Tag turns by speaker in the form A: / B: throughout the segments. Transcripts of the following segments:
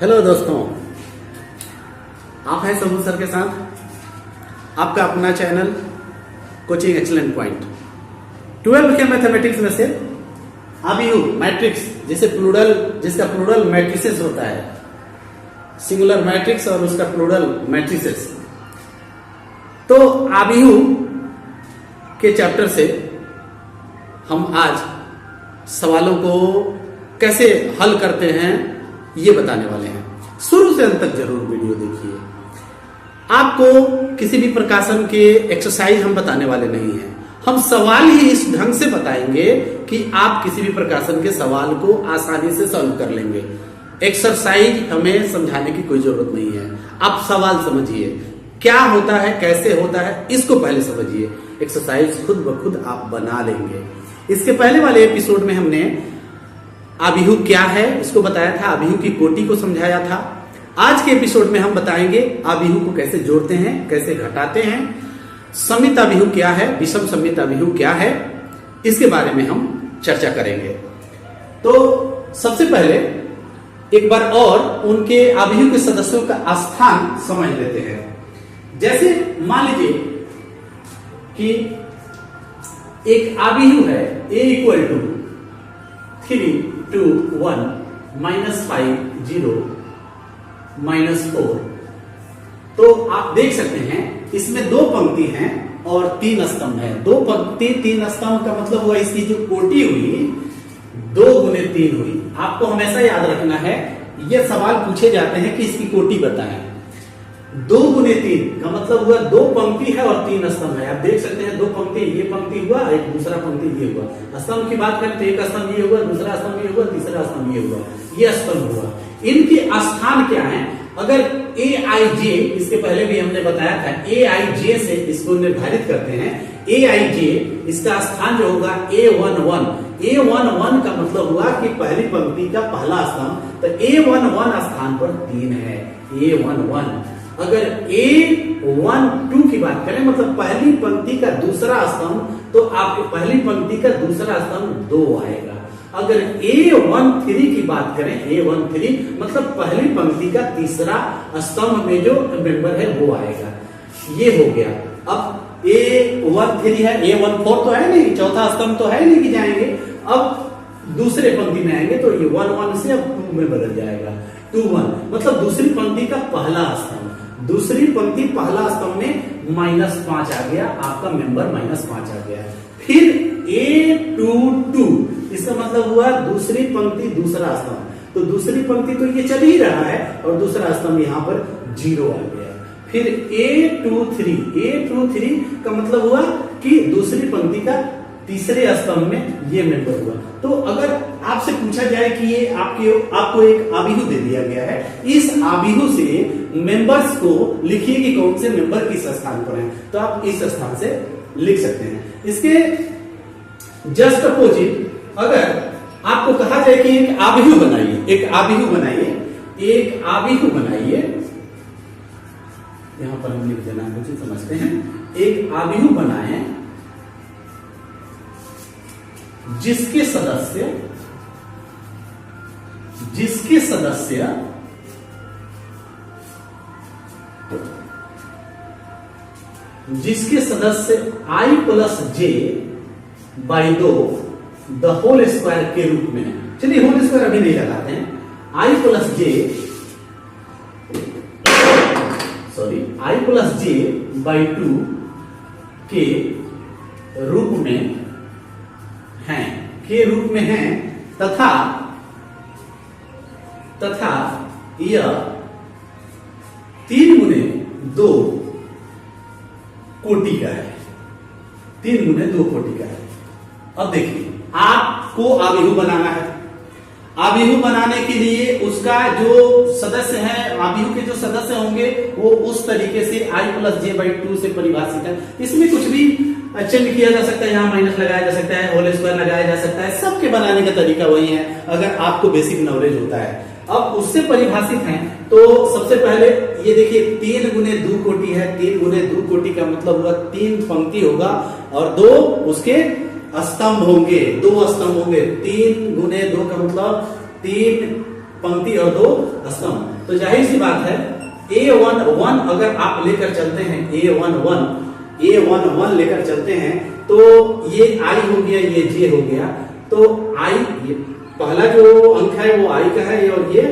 A: Hello दोस्तों, आप हैं सबू सर के साथ आपका अपना चैनल कोचिंग एक्सीलेंट पॉइंट। 12 के मैथमेटिक्स में से आबिहू मैट्रिक्स जिसका प्लूरल मैट्रिसेस होता है, सिंगुलर मैट्रिक्स और उसका प्लूरल मैट्रिसेस। तो आबिहू के चैप्टर से हम आज सवालों को कैसे हल करते हैं ये बताने वाले हैं। शुरू से अंत तक जरूर वीडियो देखिए। आपको किसी भी प्रकाशन के एक्सरसाइज हम बताने वाले नहीं हैं। हम सवाल ही इस ढंग से बताएंगे कि आप किसी भी प्रकाशन के सवाल को आसानी से सॉल्व कर लेंगे। एक्सरसाइज हमें समझाने की कोई जरूरत नहीं है। आप सवाल समझिए, क्या होता है, कैसे होता है, इसको पहले समझिए। एक्सरसाइज खुद ब खुद आप बना लेंगे। इसके पहले वाले एपिसोड में हमने आबिहू क्या है इसको बताया था, आबिहू की कोटि को समझाया था। आज के एपिसोड में हम बताएंगे आबिहू को कैसे जोड़ते हैं, कैसे घटाते हैं, सममित आबिहू क्या है, विषम सममित आबिहू क्या है, इसके बारे में हम चर्चा करेंगे। तो सबसे पहले एक बार और उनके आबिहू के सदस्यों का स्थान समझ लेते हैं। जैसे मान लीजिए कि एक आबिहू है a इक्वल टू 3 2 1 -5 0 -4। तो आप देख सकते हैं इसमें दो पंक्ति हैं और तीन स्तंभ हैं। दो पंक्ति तीन स्तंभ का मतलब हुआ इसकी जो कोटि हुई 2 गुने 3 हुई। आपको हमेशा याद रखना है, ये सवाल पूछे जाते हैं कि इसकी कोटि बताएं। 2 गुने 3 का मतलब हुआ दो पंक्ति है और तीन स्तंभ है। आप देख सकते हैं दो पंक्ति, ये पंक्ति हुआ, एक दूसरा पंक्ति ये हुआ। स्तंभ की बात करें तो एक स्तंभ ये हुआ, दूसरा स्तंभ ये हुआ, तीसरा स्तंभ ये हुआ, ये स्तंभ हुआ। इनके स्थान क्या है? अगर ए आई जे, इसके पहले भी हमने बताया था, ए आई जे से इसको निर्धारित करते हैं। ए आई जे इसका स्थान जो होगा A11। A11 का मतलब हुआ कि पहली पंक्ति का पहला स्तंभ, तो A11 स्थान पर 3 है। A11 अगर A12 की बात करें मतलब पहली पंक्ति का दूसरा स्तंभ, तो आपकी पहली पंक्ति का दूसरा स्तंभ 2 आएगा। अगर A13 की बात करें, A13 मतलब पहली पंक्ति का तीसरा स्तंभ में जो मेंबर है वो आएगा। ये हो गया। अब A13 है, A14 तो है नहीं, चौथा स्तंभ तो है नहीं कि जाएंगे। अब दूसरे पंक्ति में आएंगे तो ये 1 से अब 2 में बदल जाएगा। 2 1 मतलब दूसरी पंक्ति का पहला स्तंभ, दूसरी पंक्ति पहला स्तंभ में -5 आ गया, आपका मेंबर -5 आ गया। फिर A22 इसका मतलब हुआ दूसरी पंक्ति दूसरा स्तंभ, तो दूसरी पंक्ति तो ये चल ही रहा है और दूसरा स्तंभ यहां पर 0 आ गया। फिर A23 का मतलब हुआ कि दूसरी पंक्ति का तीसरे स्तंभ में ये मेंबर हुआ। तो अगर आपसे पूछा जाए कि ये आपको एक आबिहू दे दिया गया है, इस आबिहू से मेंबर्स को लिखिए कि कौन से मेंबर किस स्थान पर हैं, तो आप इस स्थान से लिख सकते हैं। इसके जस्ट अपोजिट अगर आपको कहा जाए कि एक आबिहू बनाइए, एक आबिहू बनाइए, एक आबिहू बनाइए, यहां पर हम लिख देना मुझे समझते हैं। एक आबिहू बनाए जिसके सदस्य I plus J by 2 the whole square के रूप में है। चलिए होल स्क्वायर अभी नहीं लगाते हैं। I प्लस J बाई 2 के रूप में हैं तथा यह 3 गुने 2 कोटि का है। 3 गुने 2 कोटि का है। अब देखिए आपको आबिहू बनाना है। आबिहू बनाने के लिए उसका जो सदस्य है, आबिहू के जो सदस्य होंगे वो उस तरीके से I प्लस J बाई 2 से परिभाषित है। इसमें कुछ भी चेंज किया जा सकता है, यहाँ माइनस लगाया जा सकता है, होल स्क्वायर लगाया जा सकता है। सबके बनाने का तरीका वही है अगर आपको बेसिक नॉलेज होता है। अब उससे परिभाषित है तो सबसे पहले ये देखिए 3 गुने 2 कोटि है। 3 गुने 2 कोटि का मतलब हुआ 3 पंक्ति होगा और 2 उसके स्तंभ होंगे, 2 स्तंभ होंगे। 3 गुने 2 का मतलब 3 पंक्ति और 2 स्तंभ। तो जाहिर सी बात है A11 अगर आप लेकर चलते हैं A11 लेकर चलते हैं तो ये I हो गया, ये J हो गया। तो I पहला जो अंक है वो I का है और ये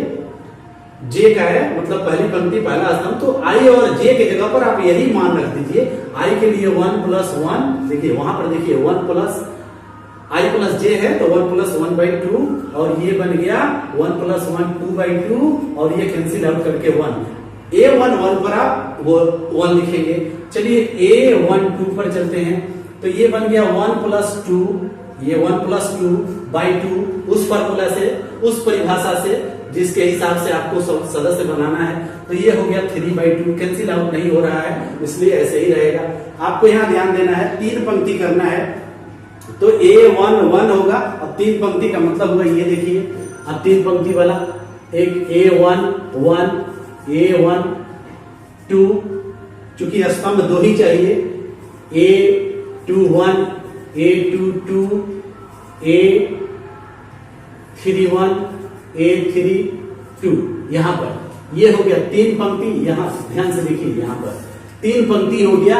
A: J का है, मतलब पहली पंक्ति पहला स्तंभ। तो I और J के जगह पर आप यही मान रख दीजिए। I के लिए 1 + 1, देखिए वहां पर देखिए 1 + I + J है तो 1 + 1/2 और ये बन गया 1 + 1 2/2 और ये कैंसिल आउट करके 1। A11 पर आप वो 1 लिखेंगे। चलिए A12 पर चलते हैं तो ये बन गया 1 + 2, ये 1 + 2/2 उस फार्मूला से, उस परिभाषा से जिसके हिसाब से आपको सदस्य बनाना है। तो ये हो गया 3/2, कैंसिल आउट नहीं हो रहा है इसलिए ऐसे ही रहेगा। आपको यहाँ ध्यान देना है, 3 पंक्ति करना है तो A11 होगा। अब 3 पंक्ति का मतलब हुआ ये देखिए, अब 3 पंक्ति वाला एक A11 A12, चूंकि स्तंभ 2 ही चाहिए, A21 A22 A31 A32 यहां पर ये हो गया 3 पंक्ति। यहां ध्यान से देखिए, यहां पर 3 पंक्ति हो गया,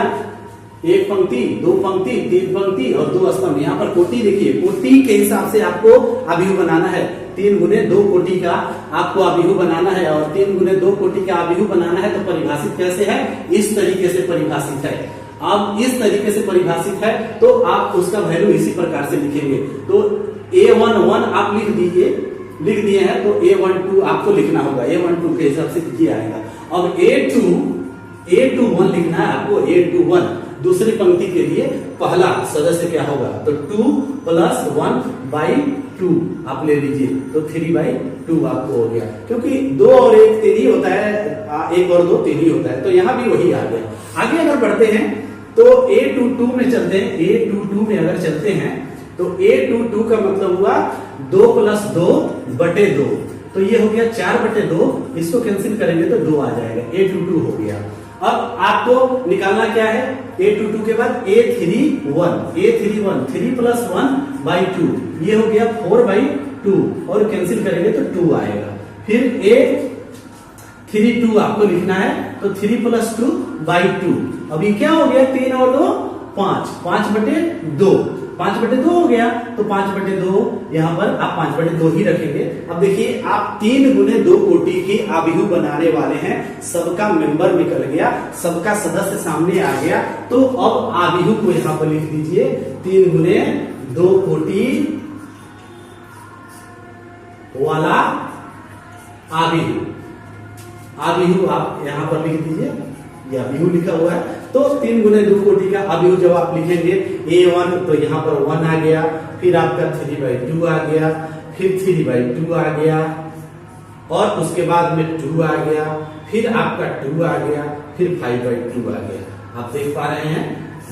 A: 1 पंक्ति 2 पंक्ति 3 पंक्ति और 2 स्तंभ। यहाँ पर कोटि देखिए, कोटि के हिसाब से आपको अभिहु बनाना है। 3 × 2 कोटि का आपको अभिहु बनाना है और 3 × 2 कोटि का अभिहु बनाना है। तो परिभाषित कैसे है? इस तरीके से परिभाषित है। अब इस तरीके से परिभाषित है तो आप उसका वैल्यू इसी प्रकार से लिखेंगे। तो A11 आप लिख दिए हैं तो A12 आपको लिखना होगा, A12 के हिसाब से ये आएगा। अब A21 लिखना है आपको, A21 दूसरी पंक्ति के लिए पहला सदस्य क्या होगा तो 2 + 1/2 आप ले लीजिए तो 3/2 आपको हो गया, क्योंकि 2 और 1 3 ही होता है, 1 और 2 3 ही होता है। तो यहां भी वही आ गया। आगे अगर बढ़ते हैं तो A22 में चलते हैं। A22 में अगर चलते हैं तो A22 का मतलब हुआ 2 + 2/2, तो ये हो गया 4/2। इसको कैंसिल करेंगे तो 2 आ जाएगा, A22 हो गया। अब आपको निकालना क्या है? A22 के बाद A31 3 + 1/2 ये हो गया 4/2 और कैंसिल करेंगे तो 2 आएगा। फिर A32 आपको लिखना है तो 3 + 2/2। अभी क्या हो गया? 3 और 2 5, 5/2 5/2 हो गया। तो 5/2 यहां पर आप 5/2 ही रखेंगे। अब देखिए आप 3 × 2 कोटि के अभिहु बनाने वाले हैं। सबका मेंबर निकल गया, सबका सदस्य सामने आ गया। तो अब अभिहु को यहां पर लिख दीजिए 3 × 2 कोटि वाला अभिहु आप यहां पर लिख दीजिए, ये अभिहु लिखा हुआ है। तो 3 × 2 कोटि का अभिहु जब आप लिखेंगे A1 तो यहाँ पर 1 आ गया, फिर आपका 3/2 आ गया, फिर 3/2 आ गया और उसके बाद में 2 आ गया, फिर आपका 2 आ गया, फिर 5/2 आ गया। आप देख पा रहे हैं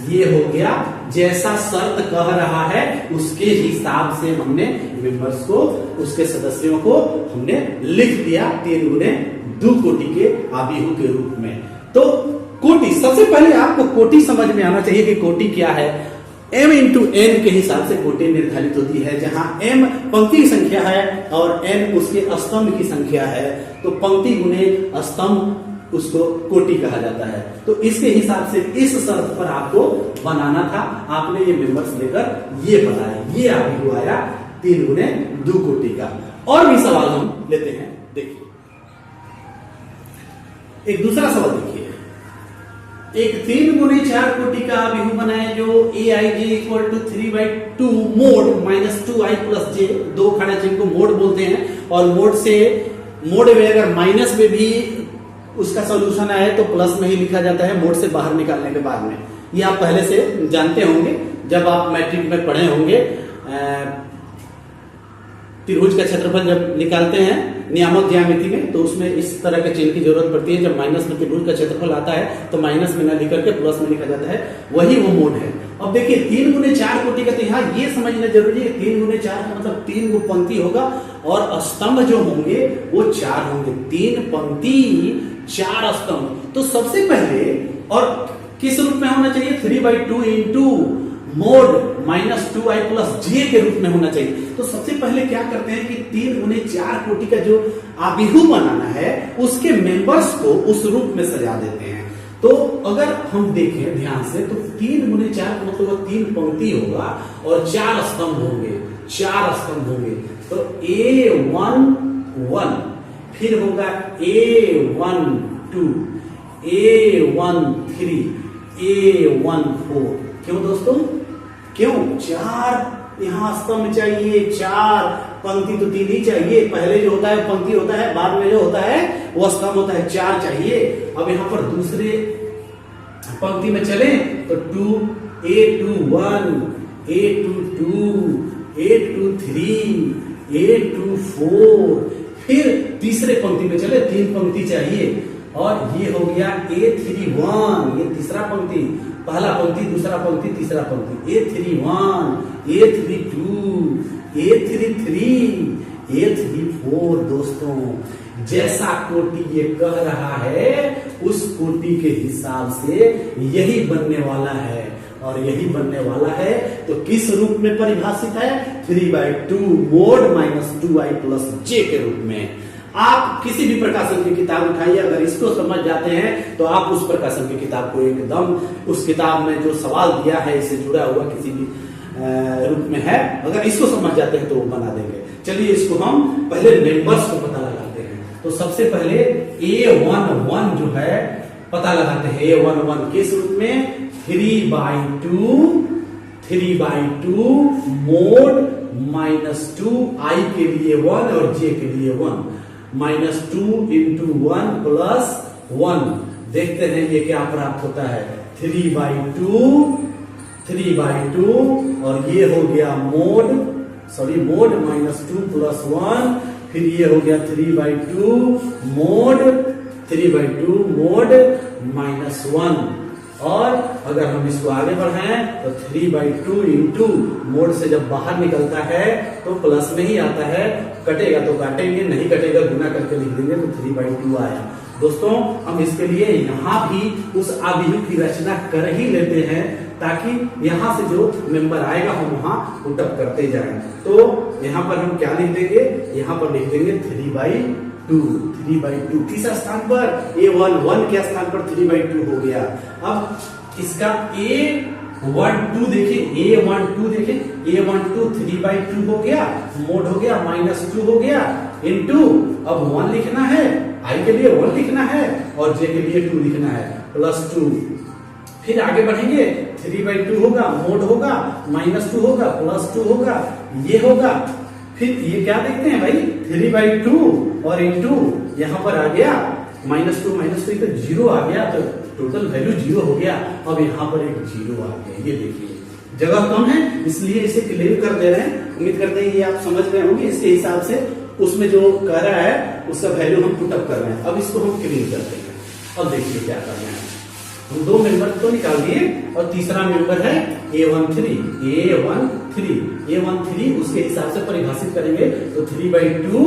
A: ये हो गया। जैसा शर्त कह रहा है उसके हिसाब से हमने मेंबर्स को, उसके सदस्यों को हमने लिख दिया 3 × 2 कोटि के अभिहु के रूप में। तो कोटि, सबसे पहले आपको कोटि समझ में आना चाहिए कि कोटि क्या है। m × n के हिसाब से कोटि निर्धारित होती है, जहां m पंक्ति की संख्या है और n उसके स्तंभ की संख्या है। तो पंक्ति × स्तंभ उसको कोटि कहा जाता है। तो इसके हिसाब से इस शर्त पर आपको बनाना था। आपने ये मेंबर्स लेकर ये बनाया, ये अभिहु आया 3 × 2 कोटि का। और भी सवाल हम लेते हैं, देखिए एक दूसरा सवाल देखिए। एक 3 × 4 कोटि का अभिहु बनाए जो Aij = 3/2 मोड -2i + j, 2 खड़े जिनको मोड बोलते हैं। और मोड में अगर माइनस में भी उसका सॉल्यूशन आए तो प्लस में ही लिखा जाता है मोड से बाहर निकालने के बाद में। ये आप पहले से जानते होंगे जब आप मैट्रिक में पढ़े होंगे। त्रिभुज का क्षेत्रफल जब निकालते हैं नियामक ज्यामिति में तो उसमें इस तरह के चिन्ह की जरूरत पड़ती है। जब माइनस में त्रिभुज का क्षेत्रफल आता है तो माइनस में न लिख करके प्लस में लिखा जाता है, वही वो मोड है। अब देखिए 3 × 4 कोटि का, तो यहाँ ये समझना जरूरी है 3 × 4 का मतलब 3 गो पंक्ति होगा और स्तंभ जो होंगे वो 4 होंगे। 3 पंक्ति 4 स्तंभ। तो सबसे पहले और किस रूप में होना चाहिए? 3/2 × मोड माइनस 2i प्लस जे के रूप में होना चाहिए। तो सबसे पहले क्या करते हैं कि 3 गुने 4 कोटि का जो आबिहू बनाना है उसके मेंबर्स को उस रूप में सजा देते हैं। तो अगर हम देखें ध्यान से तो 3 गुने 4 मतलब 3 पंक्ति होगा और 4 स्तंभ होंगे, 4 स्तंभ होंगे। तो A1 1, फिर होगा A1 2, A1 3, A1 4। क्यों दोस्तों, क्यों? 4 यहां स्तंभ चाहिए, 4 पंक्ति तो 3 ही चाहिए। पहले जो होता है पंक्ति होता है, बाद में जो होता है वो स्तंभ होता है, 4 चाहिए। अब यहां पर दूसरे पंक्ति में चले तो 2 A2 1, A2 2, A2 3, A2 4। फिर तीसरे पंक्ति में चले, 3 पंक्ति चाहिए और ये हो गया A3 1, ये तीसरा पंक्ति, पहला पंक्ति, दूसरा पंक्ति, तीसरा पंक्ति, A3 1, A3 2, A3 3, A3 4। दोस्तों जैसा कोटि ये कह रहा है उस कोटि के हिसाब से यही बनने वाला है, और यही बनने वाला है। तो किस रूप में परिभाषित है? 3/2 मोड माइनस 2i प्लस जे के रूप में। आप किसी भी प्रकाशन की किताब उठाइए, अगर इसको समझ जाते हैं तो आप उस प्रकाशन की किताब को एकदम, उस किताब में जो सवाल दिया है इससे जुड़ा हुआ किसी भी रूप में है, अगर इसको समझ जाते हैं तो वो बना देंगे। चलिए इसको हम पहले मेंबर्स को पता लगाते हैं। तो सबसे पहले A11 जो है पता लगाते हैं। A11 किस रूप में? 3/2 मोड माइनस 2i के लिए 1 और j के लिए 1, माइनस 2 इंटू 1 प्लस 1। देखते हैं ये क्या प्राप्त होता है। 3/2 और ये हो गया मोड माइनस 2 प्लस 1, फिर ये हो गया 3/2 मोड माइनस 1। और अगर हम इसको आगे बढ़ाएं तो 3/2 इंटू मोड से जब बाहर निकलता है तो प्लस में ही आता है, कटेगा तो काटेंगे, नहीं कटेगा गुना करके लिख देंगे तो 3/2 आया। दोस्तों हम इसके लिए यहाँ भी उस आबिहू की रचना कर ही लेते हैं ताकि यहाँ से जो मेंबर आएगा हम वहां पुटअप करते जाएं। तो यहाँ पर हम क्या लिख देंगे? यहाँ पर लिख देंगे 3/2 किस स्थान पर? A11 के स्थान पर 3/2 हो गया। अब इसका A12 देखें, A12 3/2 हो गया, मोड हो गया माइनस 2 हो गया, इनटू अब 1 लिखना है, i के लिए 1 लिखना है और j के लिए 2 लिखना है, प्लस 2। फिर आगे बढ़ेंगे, 3/2 होगा, मोड होगा माइनस 2 होगा, प्लस 2 होगा, ये होगा। फिर ये क्या देखते हैं भाई? 3/2 और इंटू यहां पर आ गया माइनस 2 तो 0 आ गया, तो टोटल वैल्यू 0 हो गया। अब यहाँ पर एक 0 आ गया, ये देखिए जगह कम है इसलिए इसे क्लियर कर दे रहे हैं। उम्मीद करते हैं ये आप समझ गए होंगे। इसके हिसाब से उसमें जो कह रहा है उसका वैल्यू हम पुटअप कर रहे हैं। अब इसको हम क्लियर करते हैं। अब देखिए क्या करना है। हम 2 मेंबर तो निकाल दिए और तीसरा मेंबर है A13 उसके हिसाब से परिभाषित करेंगे तो 3/2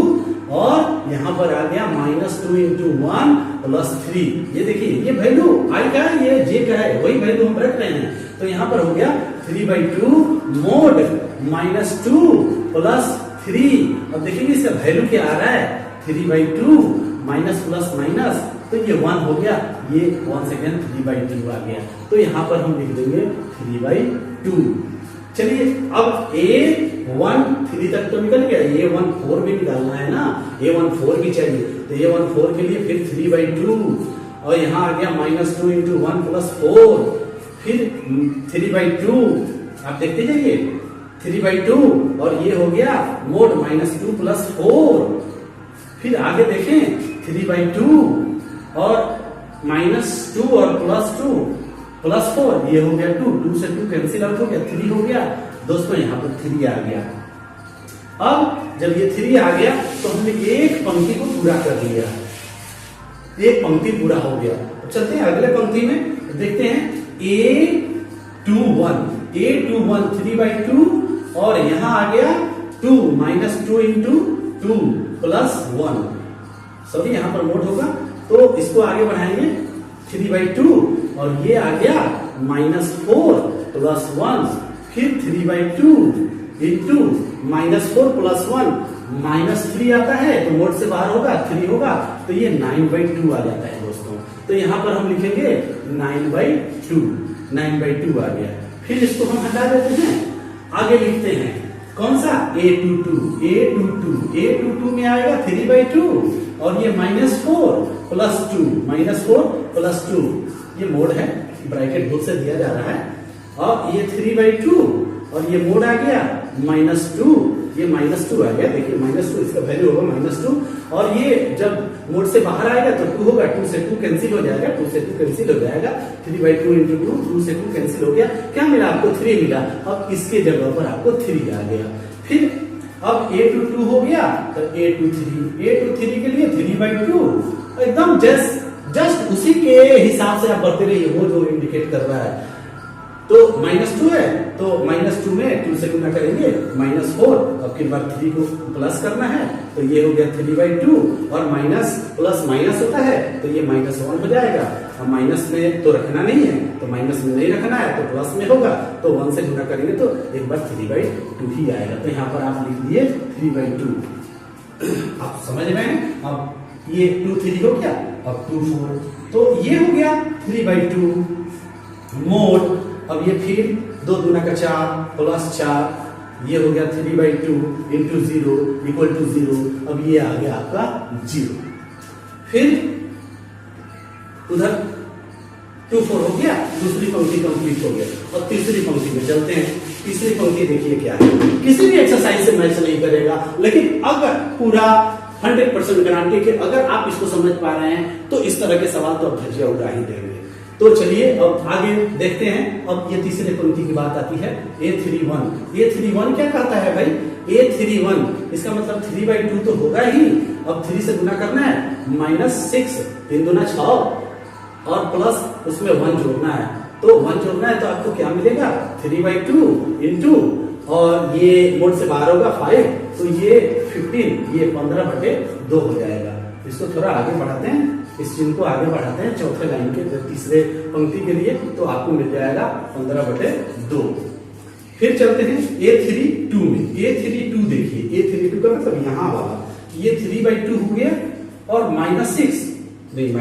A: और यहां पर आ गया माइनस 2 इंटू 1 प्लस 3। ये देखिए ये वैल्यू i का है, ये j का है, वही वैल्यू हम रख रहे हैं। तो यहां पर हो गया 3/2 मोड माइनस 2 प्लस 3। अब देखिए इसका वैल्यू क्या आ रहा है? 3/2 माइनस प्लस माइनस, तो ये 1 हो गया, ये 1 सेकेंड 3/2 आ गया। तो यहां पर हम लिख देंगे 3/2। चलिए अब A13 तक तो निकल गया, A14 भी निकालना है ना, A14 भी चाहिए। तो A14 के लिए फिर 3/2 और यहां आ गया माइनस 2 इंटू 1 प्लस 4, फिर 3/2। आप देखते जाइए 3/2 और ये हो गया मोड माइनस 2 प्लस 4। फिर आगे देखें 3/2 और माइनस 2 और प्लस 2 प्लस 4, ये हो गया 2 से 2 कैंसिल आउट हो गया, 3 हो गया। दोस्तों यहाँ पर 3 आ गया। अब जब ये 3 आ गया तो हमने एक पंक्ति को पूरा कर लिया, एक पंक्ति पूरा हो गया। अब चलते हैं अगले पंक्ति में, देखते हैं A21 3/2 और यहां आ गया 2 माइनस 2 इंटू 2 प्लस 1, सॉरी यहां पर मोड होगा तो इसको आगे बढ़ाएंगे 3/2 और ये आ गया माइनस 4 प्लस 1 फिर 3/2 इंटू -4 + 1 -3 आता है, तो मोड से बाहर होगा 3 होगा, तो ये 9/2 आ जाता है दोस्तों। तो यहां पर हम लिखेंगे 9/2 आ गया। फिर इसको हम हटा देते हैं, आगे लिखते हैं कौन सा a22 में आएगा 3/2 और ये -4 + 2 ये मोड है, ब्रैकेट खुद से दिया जा रहा है। और ये 3/2 और ये मोड आ गया -2, ये -2 आ गया, देखिए -2 इसका वैल्यू होगा -2। और ये जब मोड से बाहर आएगा तो 2 होगा, 2 से 2 कैंसिल हो जाएगा, 2 से 2 कैंसिल हो जाएगा, 3/2 इंटू 2 से 2 कैंसिल हो गया, क्या मिला आपको 3 मिला। अब इसके जगह पर आपको 3 आ गया। फिर अब a22 हो गया, तो a23 के लिए 3/2 एकदम जस्ट उसी के हिसाब से आप बढ़ते रहिए, वो जो इंडिकेट कर रहा है। तो -2 है, तो -2 में 2 से गुना करेंगे -4, अब के बाद 3 को प्लस करना है, तो ये हो गया 3/2 और माइनस प्लस माइनस होता है, तो ये -1 हो जाएगा। अब माइनस में तो रखना नहीं है, तो माइनस में नहीं रखना है, तो प्लस में होगा, तो 1 से गुना करेंगे तो एक बार 3/2 ही आएगा। तो यहाँ पर आप लिख दिए 3/2, आप समझ रहे हैं। अब ये 2 3 हो गया, अब 2 4, तो ये हो गया 3/2 मोड। अब ये फिर 2 दूना का 4 + 4, ये हो गया 3/2 इंटू 0 = 0। अब ये आ गया आपका 0। फिर उधर 2 4 हो गया, दूसरी पंक्ति कंप्लीट हो गया। और तीसरी पंक्ति में चलते हैं। तीसरी पंक्ति देखिए क्या है, किसी भी एक्सरसाइज से मैच नहीं करेगा, लेकिन अगर पूरा 100% गारंटी कि अगर आप इसको समझ पा रहे हैं तो इस तरह के सवाल तो अब धज्जियां उड़ा ही देंगे। तो चलिए अब आगे देखते हैं। अब ये तीसरे पंक्ति की बात आती है, a31 क्या कहता है भाई, a31 इसका मतलब 3/2 तो होगा ही। अब 3 से गुना करना है, -6 3 दूना 6 और प्लस उसमें 1 जोड़ना है, तो 1 जोड़ना है तो आपको क्या मिलेगा 3/2 इंटू, और ये मोड से बाहर होगा 5, तो ये 15, ये 15/2 हो जाएगा। इसको थोड़ा आगे बढ़ाते हैं, इस चिन्ह को आगे बढ़ाते हैं चौथे लाइन के तीसरे पंक्ति के लिए, तो आपको मिल जाएगा 15/2। फिर चलते हैं a32 में। a32 देखिए, a32 का मतलब यहाँ वाला, ये 3/2 हो गया और -6 नहीं,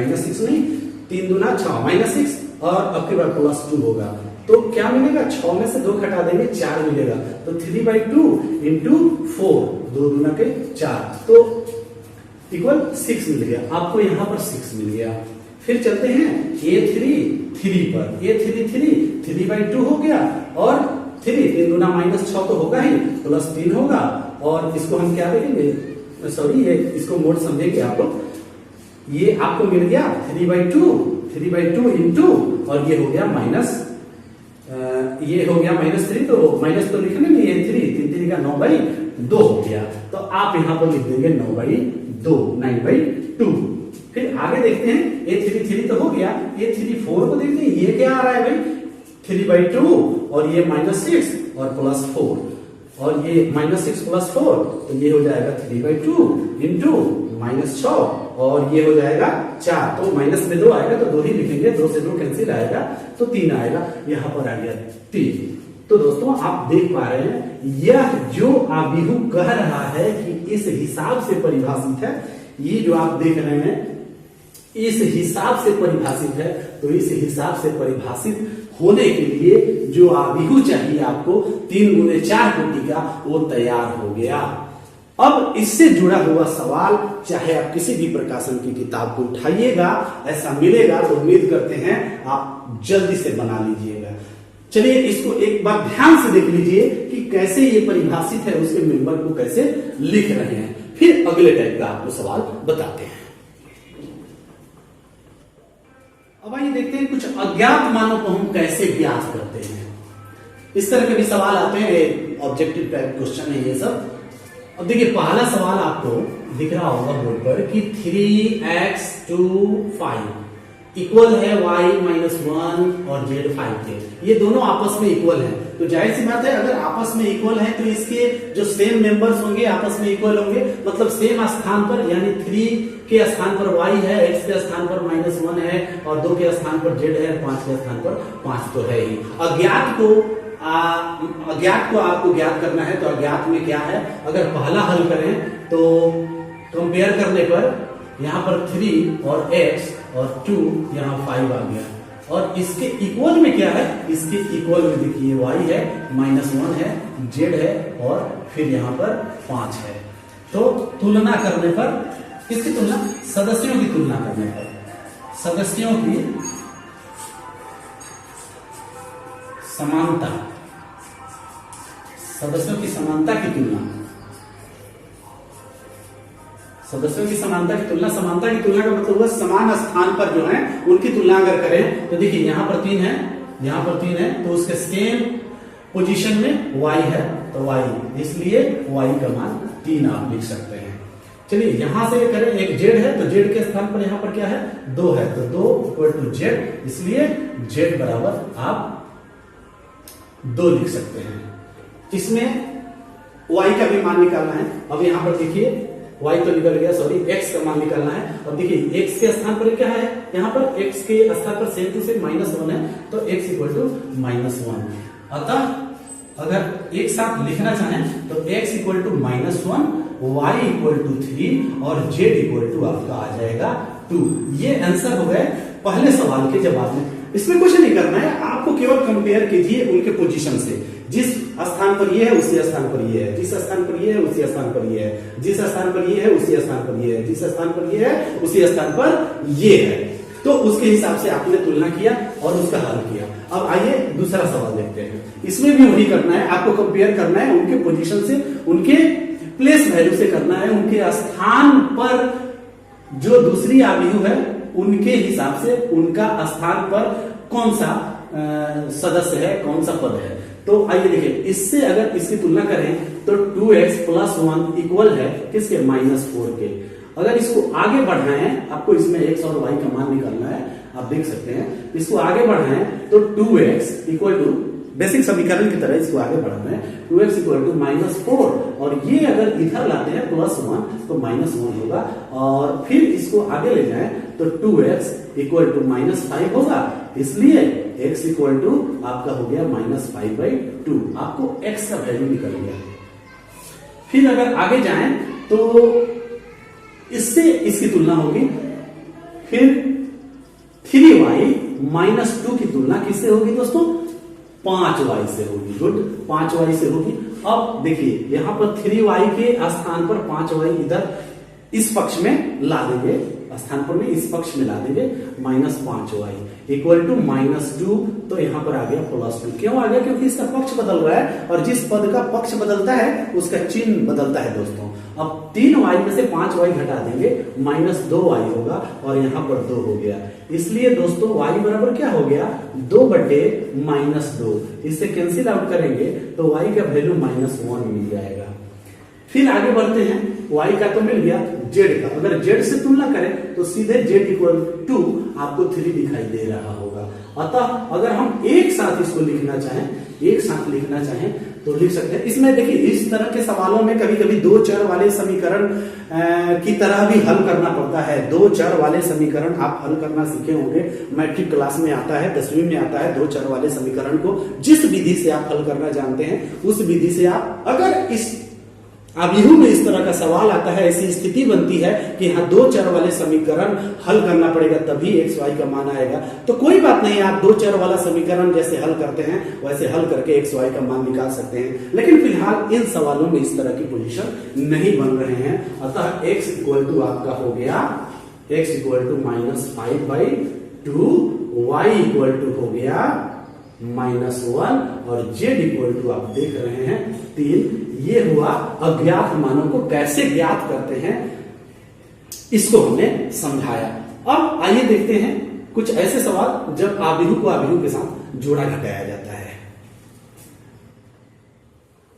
A: 3 दूना 6 -6 और अब के बाद +2 होगा, तो क्या मिलेगा 6 में से 2 घटा देंगे 4 मिलेगा, तो 3/2 इंटू 4 2 दूना के 4, तो इक्वल 6 मिल गया आपको, यहाँ पर 6 मिल गया। फिर चलते हैं a33 पर। a33 3/2 हो गया और 3 दूना -6 तो होगा ही, +3 होगा, और इसको हम क्या देखेंगे, सॉरी ये इसको मोड समझेंगे आप लोग। ये आपको मिल गया 3/2 इंटू, और ये हो गया ये हो गया -3, तो माइनस तो लिखने नहीं है, 3 3 का 9/2 हो गया, तो आप यहाँ पर लिख देंगे 9/2। फिर आगे देखते हैं, a33 तो हो गया, a34 को देखते हैं, ये क्या आ रहा है भाई 3/2 और ये -6 और +4, और ये -6 + 4, तो ये हो जाएगा 3/2 इंटू -6 और ये हो जाएगा 4, तो माइनस में 2 आएगा तो 2 ही लिखेंगे, 2 से 2 कैंसिल आएगा, तो 3 आएगा, यहाँ पर आ गया 3। तो दोस्तों आप देख पा रहे हैं, यह जो आबिहू कह रहा है कि इस हिसाब से परिभाषित है, ये जो आप देख रहे हैं इस हिसाब से परिभाषित है, तो इस हिसाब से परिभाषित होने के लिए जो आबिहू चाहिए आपको 3 गुने 4 कोटि का, वो तैयार हो गया। अब इससे जुड़ा हुआ सवाल चाहे आप किसी भी प्रकाशन की किताब को उठाइएगा, ऐसा मिलेगा, तो उम्मीद करते हैं आप जल्दी से बना लीजिएगा। चलिए इसको एक बार ध्यान से देख लीजिए कि कैसे ये परिभाषित है, उसके मेंबर को कैसे लिख रहे हैं, फिर अगले टाइप का आपको सवाल बताते हैं। अब आइए देखते हैं कुछ अज्ञात मानों को हम कैसे ज्ञात करते हैं। इस तरह के भी सवाल आते हैं, ऑब्जेक्टिव टाइप क्वेश्चन है ये सब। अब देखिए पहला सवाल आपको दिख रहा होगा बोर्ड पर कि 3x to 5 इक्वल है y -1 और z 5 के, ये दोनों आपस में इक्वल है, तो जाहिर सी बात है अगर आपस में इक्वल है तो इसके जो सेम मेंबर्स होंगे आपस में इक्वल होंगे, मतलब सेम स्थान पर, यानी 3 के स्थान पर y है, x के स्थान पर -1 है और 2 के स्थान पर z है, 5 के स्थान पर 5 तो है ही। अज्ञात को आपको ज्ञात करना है तो अज्ञात में क्या है, अगर पहला हल करें तो कंपेयर करने पर यहाँ पर 3 और x और 2 यहाँ 5 आ गया, और इसके इक्वल में क्या है, इसके इक्वल में देखिए y है, -1 है, z है और फिर यहाँ पर 5 है। तो तुलना करने पर, किसकी तुलना, सदस्यों की तुलना करने पर, सदस्यों की समानता, सदस्यों की समानता की तुलना, सदस्यों की समानता की तुलना, समानता की तुलना का मतलब हुआ समान स्थान पर जो है उनकी तुलना अगर करें तो देखिए यहां पर 3 है, यहां पर 3 है, तो उसके सेम पोजीशन में y है तो y, इसलिए y का मान 3 आप लिख सकते हैं। चलिए यहां से करें, एक z है तो z के स्थान पर यहां पर क्या है, 2 है, तो 2 इक्वल टू z, इसलिए z बराबर आप 2 लिख सकते हैं। इसमें y का भी मान निकालना है। अब यहां पर देखिए y तो निकल गया, सॉरी x का मान निकालना है। अब देखिए x के स्थान पर क्या है, यहाँ पर x के स्थान पर सेम टू सेम -1 है, तो x इक्वल टू -1। अतः अगर एक साथ लिखना चाहें तो x equal to -1, y equal to 3 और z इक्वल टू आपका आ जाएगा 2। ये आंसर हो गए पहले सवाल के जवाब में। इसमें कुछ नहीं करना है, आपको केवल कंपेयर कीजिए उनके पोजीशन से, जिस स्थान पर ये है उसी स्थान पर ये है, जिस स्थान पर ये है उसी स्थान पर ये है, जिस स्थान पर ये है उसी स्थान पर ये है, जिस स्थान पर ये है उसी स्थान पर ये है, तो उसके हिसाब से आपने तुलना किया और उसका हल किया। अब आइए दूसरा सवाल देखते हैं। इसमें भी वही करना है, आपको कंपेयर करना है उनके पोजीशन से, उनके प्लेस वैल्यू से करना है, उनके स्थान पर जो दूसरी आव्यूह है उनके हिसाब से उनका स्थान पर कौन सा सदस्य है, कौन सा पद है। तो आइए देखिए, इससे अगर इसकी तुलना करें तो 2x + 1 इक्वल है किसके, -4 के। अगर इसको आगे बढ़ना है, आपको इसमें x और y का मान निकालना है, आप देख सकते हैं, इसको आगे बढ़ना है तो 2x इक्वल टू, बेसिक समीकरण की तरह इसको आगे बढ़ाना है, 2x इक्वल टू -4, और ये अगर इधर लाते हैं +1 तो -1 होगा, और फिर इसको आगे ले जाएं तो 2x इक्वल टू -5 होगा, इसलिए x इक्वल टू आपका हो गया -5/2। आपको x का वैल्यू निकल गया। फिर अगर आगे जाएं तो इससे इसकी तुलना होगी, फिर 3y - 2 की तुलना किससे होगी दोस्तों, 5y से होगी। गुड, 5y से होगी। अब देखिए यहां पर 3y के स्थान पर 5y इधर इस पक्ष में ला देंगे, स्थान पर में इस पक्ष में ला देंगे, -5y इक्वल टू -2, तो यहां पर आ गया +2। क्यों आ गया, क्योंकि इसका पक्ष बदल रहा है, और जिस पद का पक्ष बदलता है उसका चिन्ह बदलता है दोस्तों। अब 3y में से 5y घटा देंगे, -2y होगा, और यहां पर 2 हो गया, इसलिए दोस्तों y बराबर क्या हो गया, 2/-2। इससे कैंसिल आउट करेंगे तो y का वैल्यू -1 मिल जाएगा। फिर आगे बढ़ते हैं, y का तो मिल गया, z का अगर z से तुलना करें तो सीधे z इक्वल टू आपको 3 दिखाई दे रहा होगा। अतः अगर हम एक साथ इसको लिखना चाहें, एक साथ लिखना चाहें तो लिख सकते हैं। इसमें देखिए इस तरह के सवालों में कभी कभी 2 चर वाले समीकरण की तरह भी हल करना पड़ता है। 2 चर वाले समीकरण आप हल करना सीखे होंगे, मैट्रिक क्लास में आता है, 10वीं में आता है। 2 चर वाले समीकरण को जिस विधि से आप हल करना जानते हैं उस विधि से आप, अगर इस अभिहू में इस तरह का सवाल आता है, ऐसी स्थिति बनती है कि हाँ 2 चर वाले समीकरण हल करना पड़ेगा तभी x y का मान आएगा, तो कोई बात नहीं, आप 2 चर वाला समीकरण जैसे हल करते हैं वैसे हल करके x y का मान निकाल सकते हैं। लेकिन फिलहाल इन सवालों में इस तरह की पोजीशन नहीं बन रहे हैं। अतः x इक्वल टू आपका हो गया, x equal to -5/2, y equal to हो गया -1, और z इक्वल टू आप देख रहे हैं 3। ये हुआ अज्ञात मानों को कैसे ज्ञात करते हैं, इसको हमने समझाया। अब आइए देखते हैं कुछ ऐसे सवाल जब आबिरू को आबिरू के साथ जोड़ा घटाया जाता है।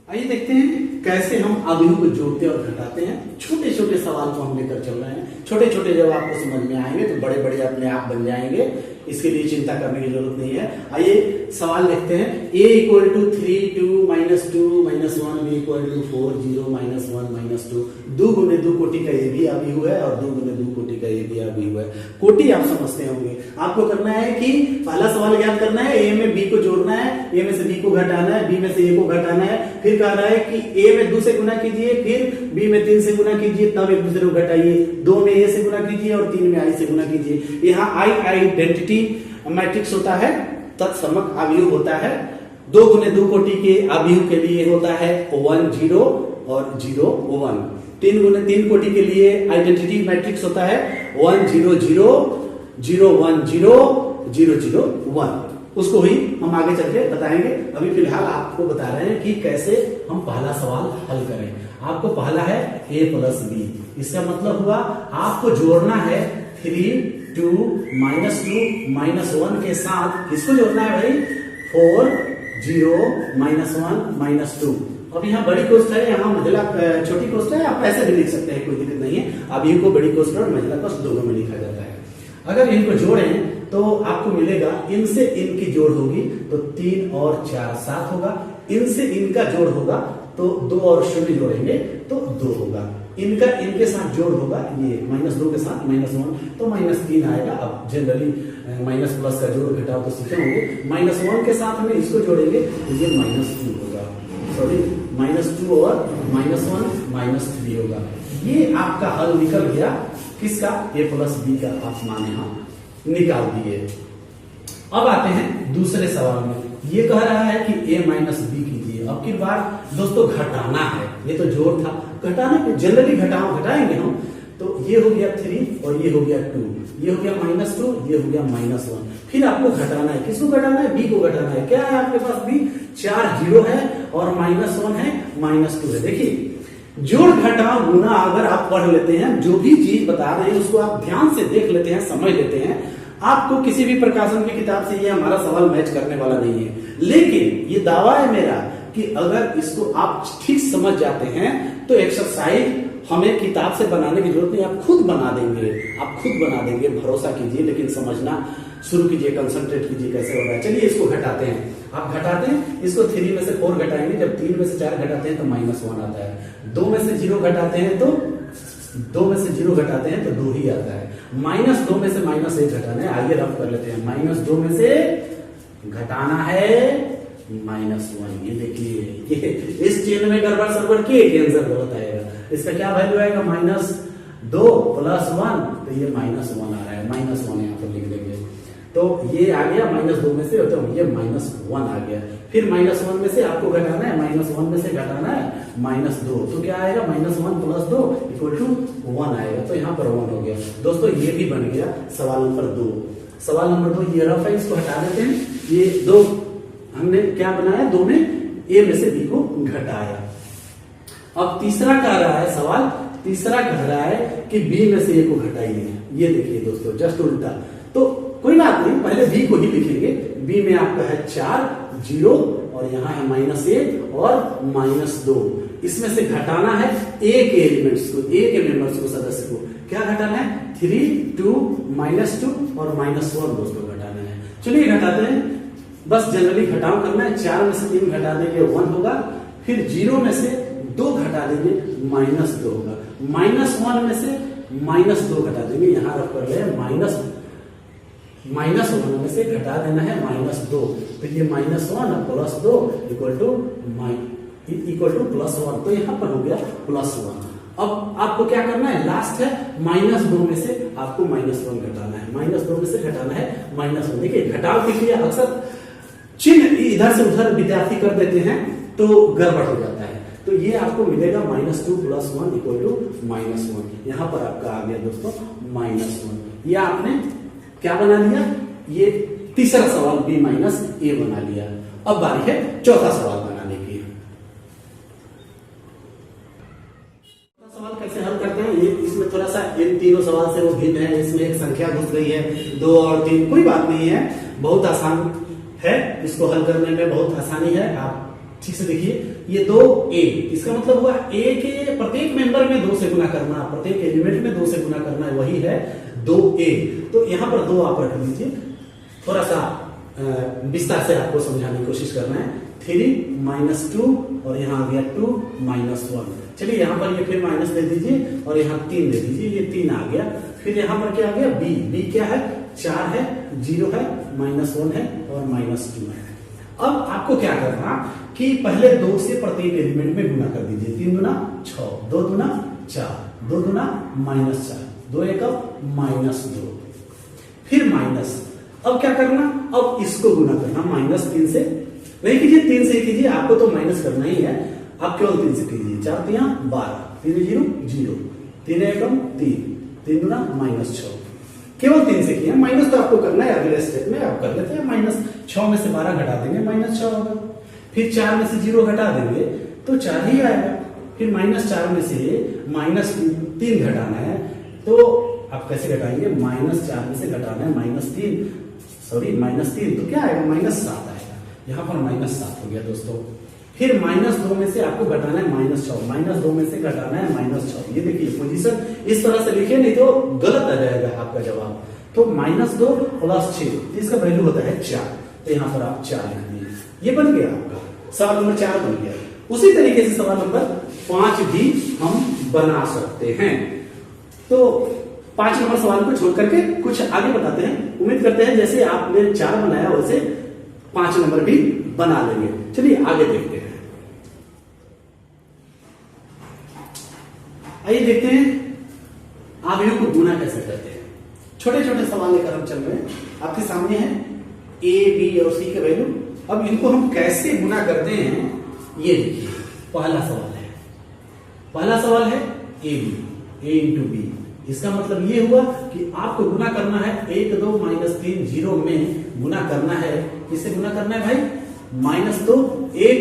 A: आइए देखते हैं कैसे हम अवयव को जोड़ते और घटाते हैं। छोटे छोटे सवाल को हम लेकर चल रहे हैं। छोटे छोटे जब आपको समझ में आएंगे तो बड़े बड़े अपने आप बन जाएंगे, इसके लिए चिंता करने की जरूरत नहीं है। आइए सवाल देखते हैं। a equal to 3 2 minus 2 minus 1 b equal to 4 0 minus 1 minus 2। 2 गुने 2 कोटि का ये भी अवयव है और 2 गुने 2 कोटि का ये भी अवयव है। कोटि आप समझते होंगे। आपको करना है कि पहला सवाल याद करना है, a में b को जोड़ना है, a में से b को घटाना है, b में से a को घटाना है। फिर कह रहा है कि a में 2 से गुना कीजिए, फिर b में 3 से गुना कीजिए, तब एक दूसरे को घटाइए। 2 में a से गुना कीजिए और 3 में i से गुना कीजिए। यहाँ i आइडेंटिटी मैट्रिक्स होता है, तत्समक अवयव होता है। 2 गुने 2 कोटि के अवयव के लिए होता है 1 0 और 0 1। 3 गुने 3 कोटि के लिए आइडेंटिटी मैट्रिक्स होता है 1 0 0 0 1 0 0 0 1। उसको ही हम आगे चल के बताएंगे। अभी फिलहाल आपको बता रहे हैं कि कैसे हम पहला सवाल हल करें। आपको पहला है a प्लस b। इसका मतलब हुआ आपको जोड़ना है 3 2 माइनस 2 माइनस 1 के साथ किसको जोड़ना है भाई? 4 0 माइनस 1 माइनस 2। अब यहाँ बड़ी कोष्ठ है, यहाँ महिला छोटी कोष्ठ है, आप ऐसे भी लिख सकते हैं, कोई दिक्कत नहीं है। अब इनको बड़ी कोष्ठ और महिला कोष्ठ दोनों में लिखा जाता है। अगर इनको जोड़ें तो आपको मिलेगा, इनसे इनकी जोड़ होगी तो 3 और 4 7 होगा। इनसे इनका जोड़ होगा तो 2 और 0 जोड़ेंगे तो 2 होगा। इनका इनके साथ जोड़ होगा, ये माइनस 2 के साथ माइनस 1 तो माइनस 3 आएगा। अब जनरली माइनस प्लस का जोड़ घटाव तो सीखे होंगे। माइनस 1 के साथ में इसको जोड़ेंगे तो ये माइनस 2 होगा, सॉरी माइनस 2 और माइनस 1 माइनस 3 होगा। ये आपका हल निकल गया किसका? a प्लस b का आप मान यहाँ निकाल दिए। अब आते हैं दूसरे सवाल में। ये कह रहा है कि a माइनस b कीजिए। अब की बार दोस्तों घटाना है, ये तो जोड़ था, घटाने पे जनरली घटाएंगे हम। तो ये हो गया 3 और ये हो गया 2, ये हो गया माइनस 2, ये हो गया माइनस 1। फिर आपको घटाना है, किसको घटाना है? b को घटाना है। क्या है आपके पास? b 4 0 है और माइनस 1 है, माइनस 2 है। देखिए जोड़ घटाव गुना अगर आप पढ़ लेते हैं, जो भी चीज बता रहे हैं उसको आप ध्यान से देख लेते हैं, समझ लेते हैं, आपको किसी भी प्रकाशन की किताब से ये हमारा सवाल मैच करने वाला नहीं है। लेकिन ये दावा है मेरा कि अगर इसको आप ठीक समझ जाते हैं तो एक्सरसाइज हमें किताब से बनाने की जरूरत नहीं, आप खुद बना देंगे, आप खुद बना देंगे। भरोसा कीजिए, लेकिन समझना शुरू कीजिए, कंसंट्रेट कीजिए कैसे होगा। चलिए इसको घटाते हैं। आप घटाते हैं, इसको 3 में से 4 घटाएंगे, जब 3 में से 4 घटाते हैं तो माइनस 1 आता है। 2 में से 0 घटाते हैं तो 2 में से 0 घटाते हैं तो 2 ही आता है। माइनस 2 में से माइनस 1 घटाना है। आइए रफ कर लेते हैं। माइनस 2 में से घटाना है माइनस 1। ये देखिए, ये इस चिन्ह में गड़बड़ सड़बड़ की आंसर गलत आएगा। इसका क्या वैल्यू आएगा? माइनस 2 प्लस 1, तो ये माइनस 1 आ रहा है। माइनस 1 यहाँ पर लिख देंगे तो ये आ गया माइनस 2 में से, तो ये माइनस 1 आ गया। फिर माइनस 1 में से आपको घटाना है, माइनस 1 में से घटाना है माइनस 2, तो क्या आएगा? माइनस 1 प्लस 2 इक्वल टू 1 आएगा। तो यहाँ पर 1 हो गया। दोस्तों ये भी बन गया सवाल नंबर 2। सवाल नंबर 2 ये रफ है, इसको हटा देते हैं। ये 2 हमने क्या बनाया? 2 में a में से b को घटाया। अब तीसरा कह रहा है सवाल, तीसरा कह रहा है कि b में से a को घटाइए। ये देखिए दोस्तों, जस्ट उल्टा। तो कोई बात नहीं, पहले b को ही लिखेंगे। b में आपका है 4 0 और यहाँ है माइनस 1 और माइनस 2। इसमें से घटाना है a के एलिमेंट्स को, a के मेंबर्स को, सदस्य को। क्या घटाना है? 3 2 माइनस 2 और माइनस 1 दोस्तों घटाना है। चलिए घटाते हैं। बस जनरली घटाव करना है। 4 में से 3 घटा देंगे 1 होगा। फिर 0 में से 2 घटा देंगे माइनस 2 होगा। माइनस 1 में से माइनस 2 घटा देंगे, यहाँ रख कर ले माइनस 1 में से घटा देना है माइनस 2, तो ये minus 1 plus 2 equal two plus 1। तो यहाँ पर हो गया प्लस 1। अब आपको क्या करना है? लास्ट है माइनस 2 में से आपको माइनस 1 घटाना है। माइनस 2 में से घटाना है माइनस 1। देखिए घटाव के लिए अक्सर चिन्ह इधर से उधर विद्यार्थी कर देते हैं तो गड़बड़ हो जाता है। तो ये आपको मिलेगा minus 2 plus 1 equal to minus 1। यहाँ पर आपका आ गया दोस्तों माइनस 1। ये आपने क्या बना लिया? ये तीसरा सवाल b माइनस a बना लिया। अब बारी है चौथा सवाल बनाने की। सवाल कैसे हल करते हैं? ये इसमें थोड़ा सा इन तीनों सवाल से वो भिन्न है। इसमें एक संख्या घुस गई है, 2 और 3। कोई बात नहीं है, बहुत आसान है, इसको हल करने में बहुत आसानी है। आप ठीक से देखिए, ये 2a, इसका मतलब हुआ a के प्रत्येक मेंबर में 2 से गुना करना, प्रत्येक एलिमेंट में 2 से गुना करना, वही है 2a। तो यहां पर 2 आप रख लीजिए, थोड़ा सा विस्तार से आपको समझाने की कोशिश करना है। 3 - 2 और यहाँ आ गया 2 - 1। चलिए यहाँ पर ये फिर माइनस दे दीजिए और यहाँ 3 दे दीजिए, ये 3 आ गया। फिर यहाँ पर क्या आ गया, b क्या है, 4 है, 0 है, -1 है और -2 है। अब आपको क्या करना कि पहले 2 से प्रत्येक एलिमेंट में गुना कर दीजिए। 3 दूना 6, 2 दूना 4, 2 दूना -4, 2 एकम -2, फिर माइनस। अब क्या करना, अब इसको गुना करना -3 से, नहीं कीजिए 3 से कीजिए, आपको तो माइनस करना ही है, आप केवल 3 से कीजिए। 4 × 3 = 12, 3 × 0 = 0, 3 एकम 3, 3 दूना -6, केवल 3 से किया। माइनस तो आपको करना है, अगले स्टेप में आप कर लेते हैं। -6 में से 12 घटा देंगे, -6 होगा। फिर 4 में से 0 घटा देंगे तो 4 ही आएगा। फिर -4 में से -3 घटाना है, तो आप कैसे घटाएंगे, -4 में से घटाना है -3, तो क्या आएगा, -7 आएगा। यहाँ पर -7 हो गया दोस्तों। फिर -2 में से आपको घटाना है -6, -2 में से घटाना है -6। ये देखिए पोजीशन इस तरह से लिखिए, नहीं तो गलत आ जाएगा आपका जवाब। तो -2 + 6, इसका वैल्यू होता है 4, तो यहाँ पर आप 4 लिख दिए, ये बन गया आपका सवाल नंबर 4 बन गया। उसी तरीके से सवाल नंबर 5 भी हम बना सकते हैं। तो 5 नंबर सवाल को छोड़ करके कुछ आगे बताते हैं। उम्मीद करते हैं जैसे आपने 4 बनाया वैसे 5 नंबर भी बना लेंगे। चलिए आगे देखते हैं। आइए देखते हैं आव्यूह को गुना कैसे करते हैं। छोटे छोटे सवाल लेकर हम चल रहे हैं, आपके सामने है a, b और c के वैल्यू। अब इनको हम कैसे गुना करते हैं ये देखिए। पहला सवाल है a × b। इसका मतलब ये हुआ कि आपको गुना करना है 1 2 -3 0 में गुना करना है। किससे गुना करना है भाई, -2 1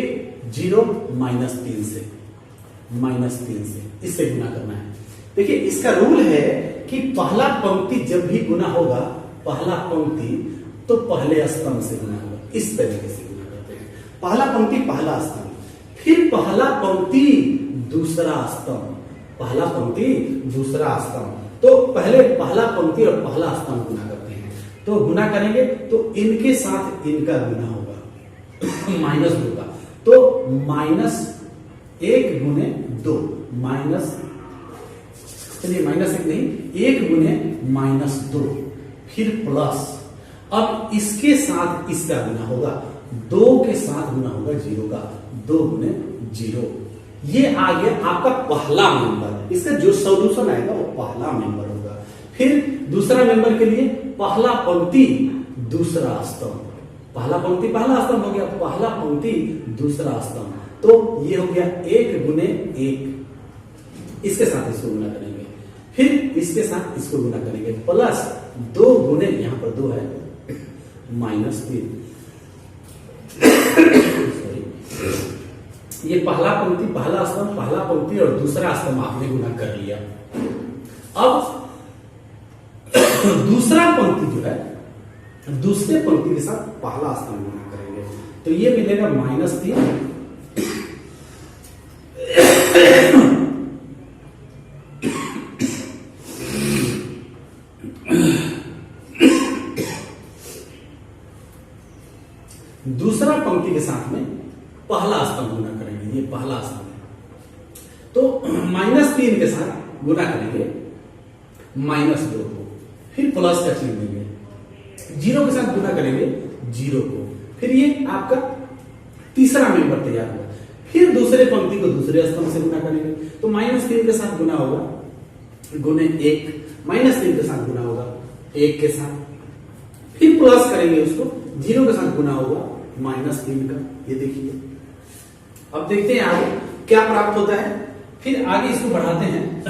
A: 0 -3 से, इससे गुना करना है। देखिए इसका रूल है कि पहला पंक्ति जब भी गुना होगा, पहला पंक्ति तो पहले स्तंभ से गुना होगा। इस तरीके से गुना करते हैं, पहला पंक्ति पहला स्तंभ, फिर पहला पंक्ति दूसरा स्तंभ, पहला पंक्ति दूसरा स्तंभ। तो पहले पहला पंक्ति और पहला स्तंभ गुना करते हैं। तो गुना करेंगे तो इनके साथ इनका गुना होगा -2 का, तो -1 × 2 चलिए -1 नहीं, 1 × -2, फिर प्लस। अब इसके साथ इसका गुना होगा, 2 के साथ गुना होगा 0 का, 2 × 0। ये आ गया आपका पहला मेंबर। इसका जो सॉल्यूशन आएगा वो पहला मेंबर होगा। फिर दूसरा मेंबर के लिए पहला पंक्ति दूसरा स्तंभ, पहला पंक्ति पहला स्तंभ हो गया, पहला पंक्ति दूसरा स्तंभ। तो ये हो गया 1 × 1, इसके साथ इसको गुना करेंगे, फिर इसके साथ इसको गुना करेंगे, प्लस 2 × यहां पर 2 है -3। ये पहला पंक्ति पहला स्तंभ, पहला पंक्ति और दूसरा स्तंभ आपने गुना कर लिया। अब दूसरा पंक्ति जो है दूसरे पंक्ति के साथ पहला स्तंभ गुना करेंगे, तो ये मिलेगा -3 दूसरा पंक्ति के साथ में पहला स्तंभ गुना करेंगे, ये पहला स्तंभ है। तो -3 के साथ गुना करेंगे -2 को, फिर प्लस का चिन्ह देंगे, 0 के साथ गुना करेंगे 0 को, फिर ये आपका तीसरा मेंबर तैयार होगा। फिर दूसरे पंक्ति को दूसरे स्तंभ से गुना करेंगे, तो -3 के साथ गुना होगा ×1, -3 के साथ गुना होगा 1 के साथ, फिर प्लस करेंगे उसको, 0 के साथ गुना होगा -3 का। ये देखिए, अब देखते हैं आगे क्या प्राप्त होता है। फिर आगे इसको बढ़ाते हैं,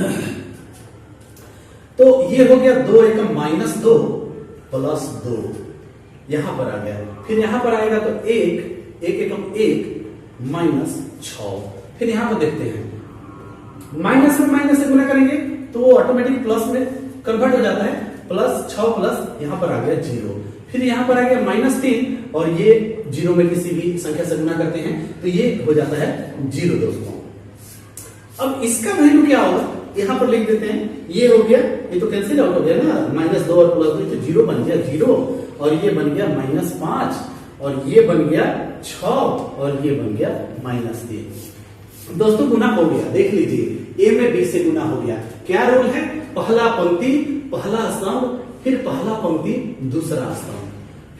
A: तो ये हो गया 2 एकम -2 प्लस 2, यहां पर आ गया। फिर यहां पर आएगा तो 1 एकम 1 -6। फिर यहां पर देखते हैं, माइनस में माइनस से गुना करेंगे तो वो ऑटोमेटिक प्लस में कन्वर्ट हो जाता है, +6 प्लस यहां पर आ गया 0। फिर यहाँ पर आ गया -3 और ये 0 में किसी भी संख्या से गुना करते हैं तो ये हो जाता है 0 दोस्तों। अब इसका वैल्यू क्या होगा, यहां पर लिख देते हैं, ये हो गया, ये तो कैंसिल आउट हो गया ना, -2 और +2 तो 0 बन गया 0 और ये बन गया -5 और ये बन गया 6 और ये बन गया -3। दोस्तों गुना हो गया, देख लीजिए a में b से गुना हो गया। क्या रूल है, पहला पंक्ति पहला स्तंभ, फिर पहला पंक्ति दूसरा स्तंभ,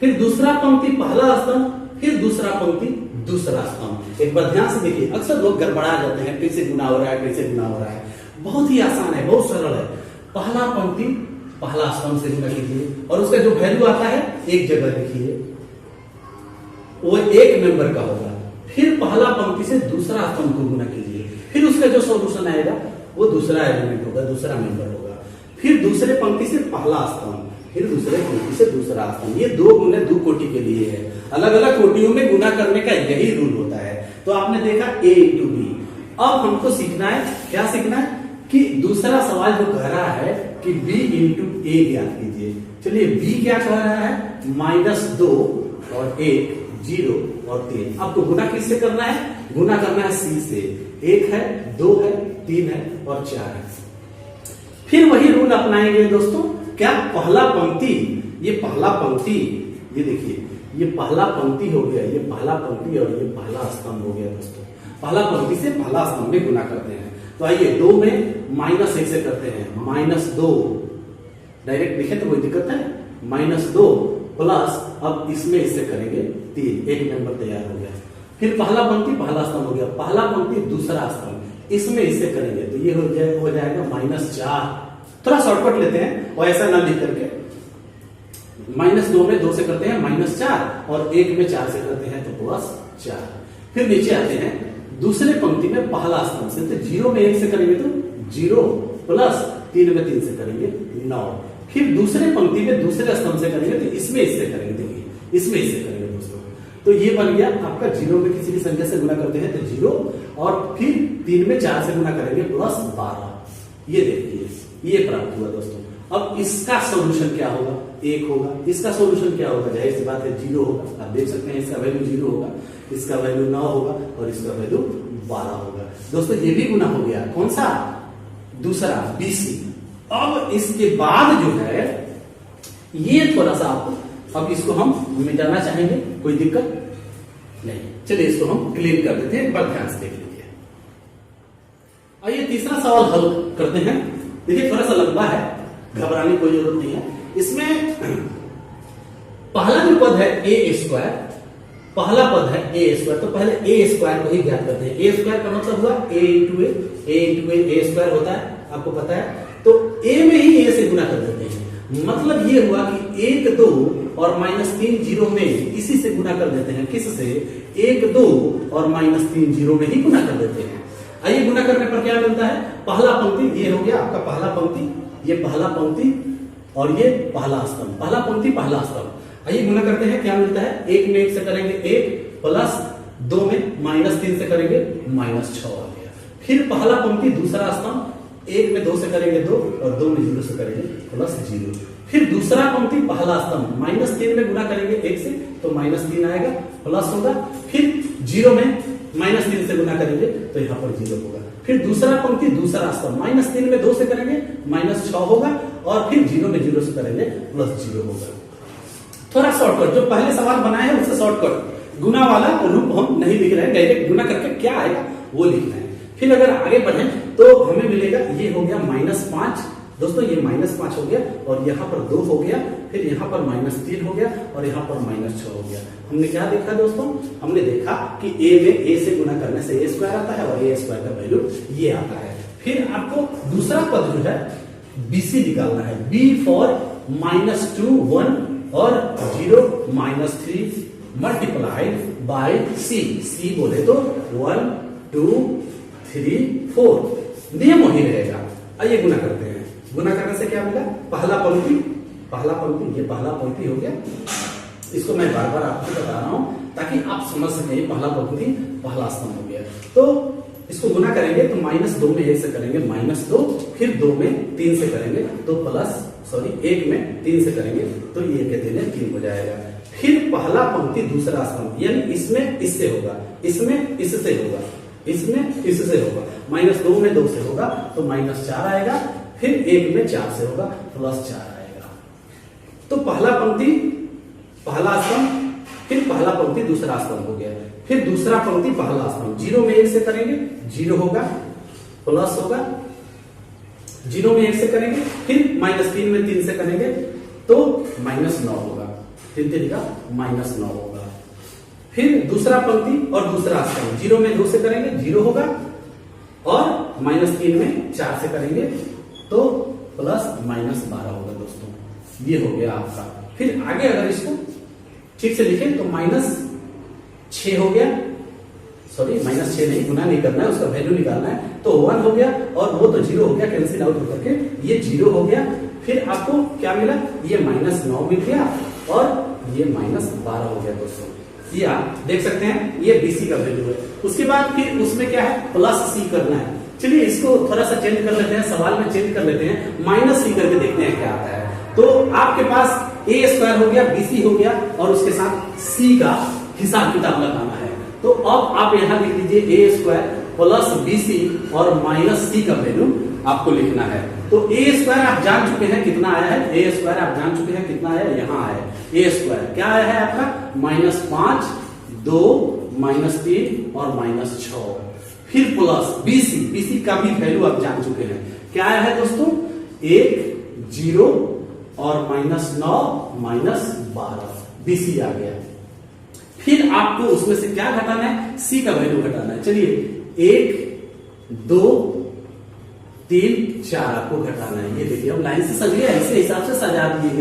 A: फिर दूसरा पंक्ति पहला स्तंभ, फिर दूसरा पंक्ति दूसरा स्तंभ। एक बार ध्यान से देखिए, अक्सर लोग गड़बड़ा जाते हैं, कैसे गुना हो रहा है कैसे गुना हो रहा है। बहुत ही आसान है, बहुत सरल है। पहला पंक्ति पहला स्तंभ से गुना कीजिए और उसका जो वैल्यू आता है एक जगह लिखिए, वो एक मेंबर का होगा। फिर पहला पंक्ति से दूसरा स्तंभ को गुना कीजिए, फिर उसका जो सॉल्यूशन आएगा वो दूसरा एलिमेंट होगा, दूसरा मेंबर होगा। फिर दूसरे पंक्ति से पहला स्तंभ, फिर दूसरे पंक्ति से दूसरा स्तंभ। ये 2 गुने 2 कोटि के लिए है। अलग अलग कोटियों में गुना करने का यही रूल होता है। तो आपने देखा a इंटू बी। अब हमको सीखना है, क्या सीखना है कि दूसरा सवाल जो कह रहा है कि b इंटू ए ज्ञात कीजिए। चलिए b क्या कह रहा है, -2 और 1 0 और 3। आपको गुना किससे करना है, गुना करना है c से। 1 है 2 है 3 है और 4 है। फिर वही रूल अपनाएंगे दोस्तों, क्या, पहला पंक्ति, ये पहला पंक्ति, ये देखिए ये पहला पंक्ति हो गया, ये पहला पंक्ति और ये पहला स्तंभ हो गया दोस्तों। पहला पंक्ति से पहला स्तंभ में गुना करते हैं। तो आइए 2 में -1 से करते हैं, -2 डायरेक्ट लिखे तो कोई दिक्कत है, -2 प्लस अब इसमें इससे करेंगे 3, एक मेंबर तैयार हो गया। फिर पहला पंक्ति पहला स्तंभ हो गया, पहला पंक्ति दूसरा स्तंभ, इसमें इससे करेंगे तो ये हो जाएगा -4। थोड़ा शॉर्टकट लेते हैं और ऐसा ना लिख करके, -2 में 2 से करते हैं -4 और 1 में 4 से करते हैं तो +4। फिर नीचे आते हैं, दूसरे पंक्ति में पहला स्तंभ से, तो 0 में 1 से करेंगे तो 0 प्लस 3 में 3 से करेंगे 9। फिर दूसरे पंक्ति में दूसरे स्तंभ से करेंगे तो इसमें इससे करेंगे, देखिए इसमें इससे करेंगे दोस्तों। तो ये बन गया आपका 0 में किसी भी संख्या से गुना करते हैं तो 0 और फिर 3 में 4 से गुना करेंगे +12। ये देखिए ये प्राप्त हुआ दोस्तों। अब इसका सॉल्यूशन क्या होगा, 1 होगा। इसका सॉल्यूशन क्या होगा, जाहिर सी बात है 0 होगा। आप देख सकते हैं इसका वैल्यू 0 होगा, इसका वैल्यू 9 होगा और इसका वैल्यू 12 होगा। दोस्तों ये भी गुना हो गया, कौन सा, दूसरा BC। अब इसके बाद जो है ये थोड़ा सा आपको, अब इसको हम मिटाना चाहेंगे, कोई दिक्कत नहीं। चलिए इसको हम क्लीन कर देते हैं, एक बार ध्यान से देख लीजिए। आइए तीसरा सवाल हल करते हैं। देखिए थोड़ा सा लंबा है, घबराने की कोई जरूरत नहीं है। इसमें पहला जो पद है a², पहला पद है a², तो पहले a² को ही ज्ञात करते हैं। a² का मतलब हुआ a इंटू a² होता है, आपको पता है। तो a में ही a से गुना कर देते हैं। मतलब ये हुआ कि 1 2 और -3 0 में इसी से गुना कर देते हैं। किससे, 1 2 और -3 0 में ही गुना कर देते हैं। आइए गुना करने पर क्या मिलता है, पहला पंक्ति ये हो गया आपका पहला पंक्ति, ये पहला पंक्ति और ये पहला स्तंभ, पहला पंक्ति पहला स्तंभ। आइए गुना करते हैं, क्या मिलता है, 1 में 1 से करेंगे 1 प्लस 2 में -3 से करेंगे -6 आ गया। फिर पहला पंक्ति दूसरा स्तंभ, 1 में 2 से करेंगे 2 और 2 में 0 से करेंगे +0। फिर दूसरा पंक्ति पहला स्तंभ, -3 में गुना करेंगे 1 से तो -3 आएगा, प्लस होगा। फिर 0 में -3 से गुना करेंगे तो यहाँ पर 0 होगा। फिर दूसरा पंक्ति दूसरा स्तंभ, -3 में 2 से करेंगे -6 होगा और फिर 0 में 0 से करेंगे +0 होगा। थोड़ा शॉर्टकट, जो पहले सवाल बनाए हैं उससे शॉर्टकट, गुना वाला रूप हम नहीं लिख रहे हैं, डायरेक्ट गुना करके क्या आएगा वो लिखना है। फिर अगर आगे बढ़े तो हमें मिलेगा, ये हो गया -5 दोस्तों, ये -5 हो गया और यहाँ पर 2 हो गया, फिर यहाँ पर -3 हो गया और यहाँ पर -6 हो गया। हमने क्या देखा दोस्तों, हमने देखा कि a में a से गुना करने से a² आता है और a² का वैल्यू ये आता है। फिर आपको दूसरा पद जो है BC निकालना है, B फॉर -2 1 और 0 -3 मल्टीप्लाइड बाय C बोले तो 1 2 3 4, नियम वही रहेगा। आइए गुना करते हैं। गुना करने से क्या मिला, पहला पंक्ति ये पहला पंक्ति हो गया। इसको मैं बार बार आपको बता रहा हूं ताकि आप समझ सकें, पहला पंक्ति पहला स्तंभ हो गया। तो इसको गुना करेंगे तो -2 में 1 से करेंगे -2, फिर 2 में 3 से करेंगे तो सॉरी 1 में 3 से करेंगे तो ये कहते हैं 3 हो जाएगा। फिर पहला पंक्ति दूसरा स्तंभ, यानी इसमें इससे होगा, इसमें इससे होगा, इसमें इससे होगा, -2 में 2 से होगा तो -4 आएगा, फिर 1 में 4 से होगा +4 आएगा। तो पहला पंक्ति पहला स्तंभ, फिर पहला पंक्ति दूसरा स्तंभ हो गया, फिर दूसरा पंक्ति पहला स्तंभ, 0 में 1 से करेंगे 0 होगा, प्लस होगा, 0 में 1 से करेंगे, फिर -3 में 3 से करेंगे तो -9 होगा, 3 का -9 होगा। फिर दूसरा पंक्ति और दूसरा स्तंभ, 0 में 2 से करेंगे 0 होगा, और -3 में 4 से करेंगे तो +-12 होगा दोस्तों, ये हो गया आपका। फिर आगे अगर इसको ठीक से लिखें तो -6 हो गया, सॉरी -6 नहीं, गुना नहीं करना है, उसका वैल्यू निकालना है, तो 1 हो गया और वो तो 0 हो गया, कैंसिल आउट होकर के ये 0 हो गया। फिर आपको क्या मिला, ये -9 मिल गया और ये -12 हो गया दोस्तों, ये आप देख सकते हैं, ये BC का वैल्यू है। उसके बाद फिर उसमें क्या है, +C करना है। चलिए इसको थोड़ा सा चेंज कर लेते हैं, सवाल में चेंज कर लेते हैं, -C करके देखते हैं क्या आता है। तो आपके पास A² हो गया, BC हो गया और उसके साथ C का हिसाब किताब लगाना है। तो अब आप यहां लिख लीजिए A² + BC और -C का वैल्यू आपको लिखना है। तो A² आप जान चुके हैं कितना आया है, A² आप जान चुके हैं कितना आया, यहां आया A² क्या आया है आपका, -5, 2, -3 और -6। फिर प्लस BC का भी वैल्यू आप जान चुके हैं, क्या आया है दोस्तों, 1, 0 और -9, -12 BC आ गया। फिर आपको उसमें से क्या घटाना है, C का वैल्यू घटाना है। चलिए 1, 2, 3, 4 आपको घटाना है। ये देखिए अब लाइन से सजिए, ऐसे हिसाब से सजा दिए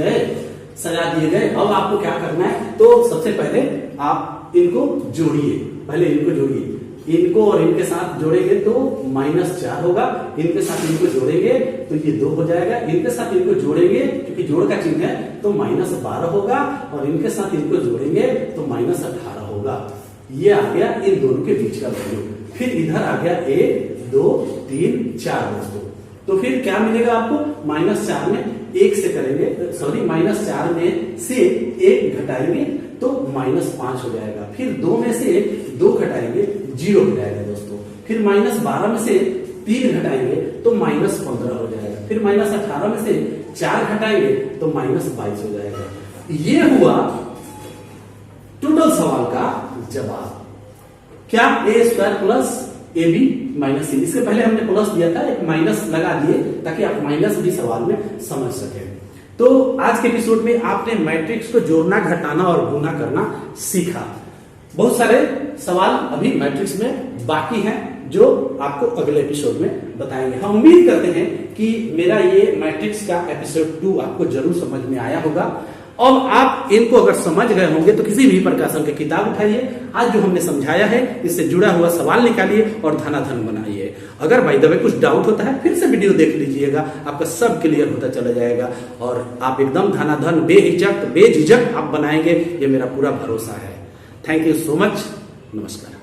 A: गए। अब आपको क्या करना है, तो सबसे पहले आप इनको जोड़िए, पहले इनको जोड़िए, इनको और इनके साथ जोड़ेंगे तो -4 होगा, इनके साथ इनको जोड़ेंगे तो ये 2 हो जाएगा, इनके साथ इनको जोड़ेंगे क्योंकि जोड़ का चिन्ह है तो -12 होगा, और इनके साथ इनको जोड़ेंगे तो -18 होगा। ये आ गया इन दोनों के बीच का वैल्यू। फिर इधर आ गया 1, 2, 3, 4 दोस्तों। तो फिर क्या मिलेगा आपको, -4 में 1 से करेंगे, सॉरी -4 में से 1 घटाएंगे तो -5 हो जाएगा। फिर 2 में से 2 घटाएंगे 0 हो जाएगा दोस्तों। फिर -12 में से 3 घटाएंगे तो -15 हो जाएगा। फिर -18 में से 4 घटाएंगे तो -22 हो जाएगा। ये हुआ टोटल सवाल का जवाब। क्या A² + AB - C, इसके पहले हमने प्लस दिया था, एक माइनस लगा दिए ताकि आप माइनस भी सवाल में समझ सके। तो आज के एपिसोड में आपने मैट्रिक्स को जोड़ना, घटाना और गुना करना सीखा। बहुत सारे सवाल अभी मैट्रिक्स में बाकी हैं जो आपको अगले एपिसोड में बताएंगे। हम उम्मीद करते हैं कि मेरा ये मैट्रिक्स का एपिसोड 2 आपको जरूर समझ में आया होगा। अब आप इनको अगर समझ गए होंगे तो किसी भी प्रकाशन की किताब उठाइए, आज जो हमने समझाया है इससे जुड़ा हुआ सवाल निकालिए और धनाधन बनाइए। अगर बाय द वे कुछ डाउट होता है फिर से वीडियो देख लीजिएगा, आपका सब क्लियर होता चला जाएगा और आप एकदम धनाधन बेझिझक आप बनाएंगे, ये मेरा पूरा भरोसा है। थैंक यू सो मच, नमस्कार।